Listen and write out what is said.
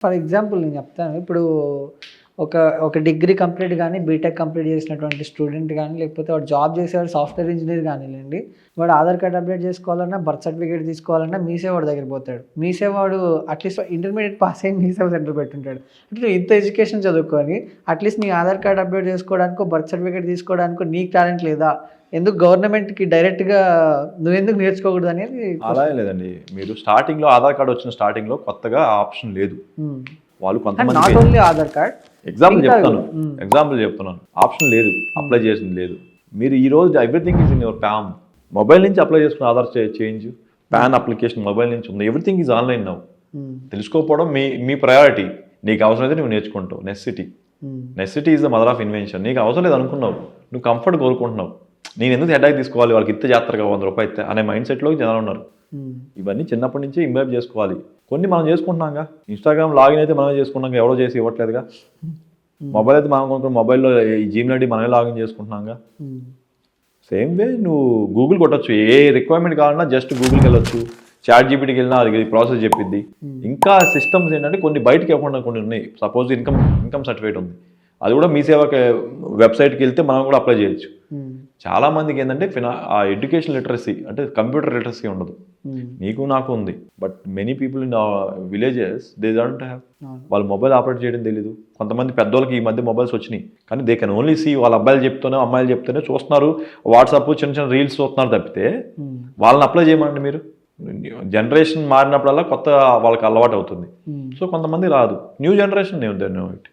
For example నేను చెప్తాను. ఇప్పుడు ఒక ఒక డిగ్రీ కంప్లీట్ గాని, బీటెక్ కంప్లీట్ చేసినటువంటి స్టూడెంట్ గాని, లేకపోతే వాడు జాబ్ చేసేవాడు సాఫ్ట్‌వేర్ ఇంజినీర్ గానియండి, వాడు ఆధార్ కార్డ్ అప్డేట్ చేసుకోవాలన్నా, బర్త్ సర్టిఫికేట్ తీసుకోవాలన్నా మీ సేవాడి దగ్గరికి పోతాడు. మీ సేవాడు అట్లీస్ట్ ఇంటర్మీడియేట్ పాస్ అయ్యి మీ సేవ సెంటర్ పెట్టుంటాడు. అంటే నువ్వు ఇంత ఎడ్యుకేషన్ చదువుకొని అట్లీస్ట్ నీ ఆధార్ కార్డ్ అప్డేట్ చేసుకోవడానికో, బర్త్ సర్టిఫికేట్ తీసుకోవడానికో నీకు టాలెంట్ లేదా? ఎందుకు గవర్నమెంట్‌కి డైరెక్ట్‌గా నువ్వెందుకు నేర్చుకోకూడదు అనేది అలా ఏం లేదండి. మీరు స్టార్టింగ్‌లో ఆధార్ కార్డ్ వచ్చిన స్టార్టింగ్‌లో కొత్తగా ఆప్షన్ లేదు. వాళ్ళు నాట్ కొంతమంది ఓన్లీ ఆధార్ కార్డ్. ఎగ్జాంపుల్ చెప్తున్నాను. ఆప్షన్ లేదు, అప్లై చేసింది లేదు. మీరు ఈ రోజు everything is in your palm. Mobile నుంచి అప్లై చేసుకున్న Aadhaar change, PAN application mobile నుంచి ఉంది. Everything is online now. తెలుసుకోకపోవడం మీ ప్రయారిటీ. నీకు అవసరం అయితే నువ్వు నేర్చుకుంటావు. Necessity is the mother of invention. నీకు అవసరం లేదు అనుకున్నావు, నువ్వు కంఫర్ట్ కోరుకుంటున్నావు. నేను ఎందుకు హెడ్ఏక్ తీసుకోవాలి, వాళ్ళకి ఇస్తే చేస్తారు కదా ₹100 ఇస్తే అనే మైండ్ సెట్లో జనాలు ఉన్నారు. ఇవన్నీ చిన్నప్పటి నుంచి ఇంబైబ్ చేసుకోవాలి. కొన్ని మనం చేసుకుంటున్నాగా. ఇన్స్టాగ్రామ్ లాగిన్ అయితే మనమే చేసుకున్నాం, ఎవరో చేసి ఇవ్వట్లేదుగా. మొబైల్ అయితే మనం కొనుక్కున్న మొబైల్లో ఈ జీమెయిల్ ఐడి మనమే లాగిన్ చేసుకుంటున్నాగా. సేమ్ వే నువ్వు గూగుల్ కొట్టచ్చు. ఏ రిక్వైర్మెంట్ కావాలన్నా జస్ట్ గూగుల్కి వెళ్ళొచ్చు. చాట్ జీపీటీకి వెళ్ళినా అది ప్రాసెస్ చెప్పిద్ది. ఇంకా సిస్టమ్స్ ఏంటంటే కొన్ని బయటకి ఇవ్వకుండా కొన్ని ఉన్నాయి. సపోజ్ ఇన్కమ్ సర్టిఫికేట్ ఉంది, అది కూడా మీ సేవ వెబ్సైట్కి వెళ్తే మనం కూడా అప్లై చేయొచ్చు. చాలా మందికి ఏంటంటే ఆ ఎడ్యుకేషన్ లిటరసీ అంటే కంప్యూటర్ లిటరసీ ఉండదు. నీకు నాకు ఉంది, but many people in villages they don't have. వాళ్ళు మొబైల్ ఆపరేట్ చేయడం తెలీదు. కొంతమంది పెద్దోళ్ళకి ఈ మధ్య మొబైల్స్ వచ్చినాయి, కానీ దే కెన్ ఓన్లీ సీ వాళ్ళ అబ్బాయిలు చెప్తూనే అమ్మాయిలు చెప్తూనే చూస్తున్నారు. వాట్సాప్ చిన్న చిన్న రీల్స్ చూస్తున్నారు తప్పితే వాళ్ళని అప్లై చేయమండి. మీరు జనరేషన్ మారినప్పుడల్లా కొత్త వాళ్ళకి అలవాటు అవుతుంది. సో కొంతమంది రాదు. New generation